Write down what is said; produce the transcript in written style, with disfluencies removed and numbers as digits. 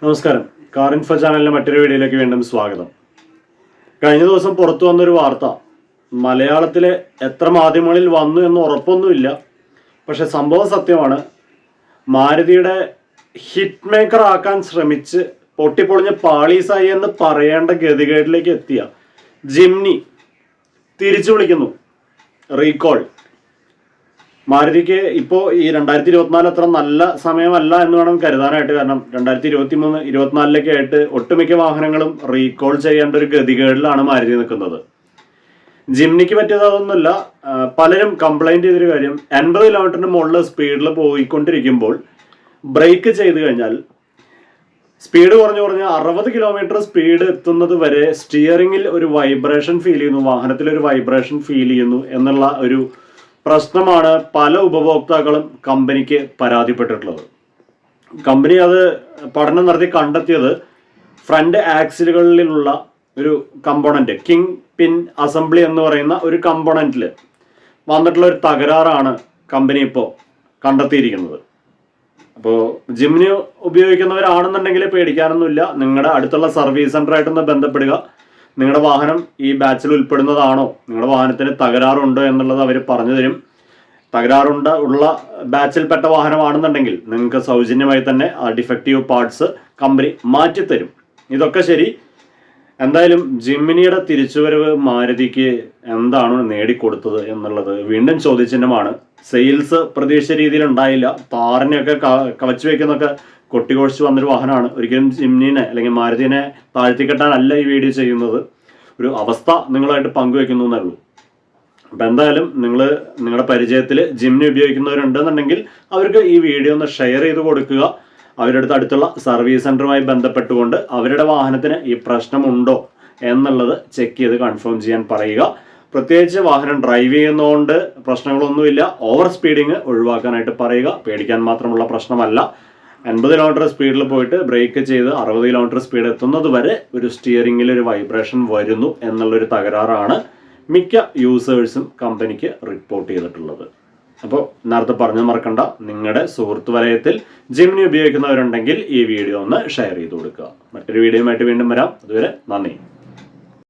നമസ്കാരം. Car info ചാനലിലെ മറ്റൊരു വീഡിയോയിലേക്ക് വീണ്ടും സ്വാഗതം. കഴിഞ്ഞ ദിവസം പുറത്തു വന്നൊരു വാർത്ത മലയാളത്തിലെ എത്ര മാധ്യമങ്ങളിൽ വന്നു എന്ന് ഉറപ്പൊന്നുമില്ല. പക്ഷെ സംഭവം സത്യമാണ്. മാരുതിയുടെ ഹിറ്റ് മേക്കർ ആക്കാൻ ശ്രമിച്ച് പൊട്ടിപ്പൊളിഞ്ഞ പാളീസായി എന്ന് പറയേണ്ട ഗതികേടിലേക്ക് എത്തിയ ജിംനി തിരിച്ചു വിളിക്കുന്നു. റീകോൾ. മാരുതിക്ക് ഇപ്പോൾ ഈ 2024 അത്ര നല്ല സമയമല്ല എന്ന് വേണം കരുതാനായിട്ട്. കാരണം 2023, 2024 ആയിട്ട് ഒട്ടുമിക്ക വാഹനങ്ങളും റീകോൾ ചെയ്യേണ്ട ഒരു ഗതികേടിലാണ് മാരുതി നിൽക്കുന്നത്. ജിംനിക്ക് പറ്റിയത് അതൊന്നുമില്ല. പലരും കംപ്ലൈൻറ്റ് ചെയ്തൊരു കാര്യം, 80 കിലോമീറ്ററിന് മുകളിൽ സ്പീഡിൽ പോയിക്കൊണ്ടിരിക്കുമ്പോൾ ബ്രേക്ക് ചെയ്ത് കഴിഞ്ഞാൽ സ്പീഡ് കുറഞ്ഞ് 60 കിലോമീറ്റർ സ്പീഡ് എത്തുന്നത് വരെ സ്റ്റിയറിങ്ങിൽ ഒരു വൈബ്രേഷൻ ഫീൽ ചെയ്യുന്നു, വാഹനത്തിലൊരു വൈബ്രേഷൻ ഫീൽ ചെയ്യുന്നു എന്നുള്ള ഒരു പ്രശ്നമാണ് പല ഉപഭോക്താക്കളും കമ്പനിക്ക് പരാതിപ്പെട്ടിട്ടുള്ളത്. കമ്പനി അത് പഠനം നടത്തി കണ്ടെത്തിയത് ഫ്രണ്ട് ആക്സിലുകളിലുള്ള ഒരു കമ്പോണന്റ്, കിങ് പിൻ അസംബ്ലി എന്ന് പറയുന്ന ഒരു കമ്പോണന്റിൽ വന്നിട്ടുള്ള ഒരു തകരാറാണ് കമ്പനി ഇപ്പോൾ കണ്ടെത്തിയിരിക്കുന്നത്. അപ്പോൾ ജിംനി ഉപയോഗിക്കുന്നവരാണെന്നുണ്ടെങ്കിൽ പേടിക്കാനൊന്നുമില്ല. നിങ്ങളുടെ അടുത്തുള്ള സർവീസ് സെൻ്ററായിട്ടൊന്ന് ബന്ധപ്പെടുക. നിങ്ങളുടെ വാഹനം ഈ ബാച്ചിൽ ഉൾപ്പെടുന്നതാണോ, നിങ്ങളുടെ വാഹനത്തിന് തകരാറുണ്ടോ എന്നുള്ളത് അവർ പറഞ്ഞു തരും. ഉള്ള ബാച്ചിൽപ്പെട്ട വാഹനമാണെന്നുണ്ടെങ്കിൽ നിങ്ങൾക്ക് സൗജന്യമായി തന്നെ ആ ഡിഫക്റ്റീവ് പാർട്സ് കമ്പനി മാറ്റിത്തരും. ഇതൊക്കെ ശരി. എന്തായാലും ജിംനിയുടെ തിരിച്ചുവരവ് മാരുതിക്ക് എന്താണ് നേടിക്കൊടുത്തത് എന്നുള്ളത് വീണ്ടും ചോദ്യചിഹ്നമാണ്. സെയിൽസ് പ്രതീക്ഷിച്ച രീതിയിൽ ഉണ്ടായില്ല. താറിനെയൊക്കെ കവച്ചു വയ്ക്കുന്നൊക്കെ കൊട്ടിഘോഷിച്ച് വന്നൊരു വാഹനമാണ്. ഒരിക്കലും ജിംനിനെ അല്ലെങ്കിൽ മാരുതിനെ താഴ്ത്തിക്കെട്ടാനല്ല ഈ വീഡിയോ ചെയ്യുന്നത്. ഒരു അവസ്ഥ നിങ്ങളായിട്ട് പങ്കുവെക്കുന്നു എന്നേ ഉള്ളൂ. അപ്പം എന്തായാലും നിങ്ങളുടെ പരിചയത്തിൽ ജിംനി ഉപയോഗിക്കുന്നവരുണ്ടെന്നുണ്ടെങ്കിൽ അവർക്ക് ഈ വീഡിയോ ഒന്ന് ഷെയർ ചെയ്ത് കൊടുക്കുക. അവരുടെ അടുത്തുള്ള സർവീസ് സെൻ്ററുമായി ബന്ധപ്പെട്ടുകൊണ്ട് അവരുടെ വാഹനത്തിന് ഈ പ്രശ്നമുണ്ടോ എന്നുള്ളത് ചെക്ക് ചെയ്ത് കൺഫേം ചെയ്യാൻ പറയുക. പ്രത്യേകിച്ച് വാഹനം ഡ്രൈവ് ചെയ്യുന്നതുകൊണ്ട് പ്രശ്നങ്ങളൊന്നുമില്ല. ഓവർ സ്പീഡിങ് ഒഴിവാക്കാനായിട്ട് പറയുക. പേടിക്കാൻ മാത്രമുള്ള പ്രശ്നമല്ല. 80 കിലോമീറ്റർ സ്പീഡിൽ പോയിട്ട് ബ്രേക്ക് ചെയ്ത് 60 കിലോമീറ്റർ സ്പീഡ് എത്തുന്നത് വരെ ഒരു സ്റ്റിയറിംഗിൽ ഒരു വൈബ്രേഷൻ വരുന്നു എന്നുള്ളൊരു തകരാറാണ് മിക്ക യൂസേഴ്സും കമ്പനിക്ക് റിപ്പോർട്ട് ചെയ്തിട്ടുള്ളത്. അപ്പോൾ നേരത്തെ പറഞ്ഞു മറക്കണ്ട, നിങ്ങളുടെ സുഹൃത്ത് വലയത്തിൽ ജിംനി ഉപയോഗിക്കുന്നവരുണ്ടെങ്കിൽ ഈ വീഡിയോ ഒന്ന് ഷെയർ ചെയ്ത് കൊടുക്കുക. മറ്റൊരു വീഡിയോയുമായിട്ട് വീണ്ടും വരാം. അതുവരെ നന്ദി.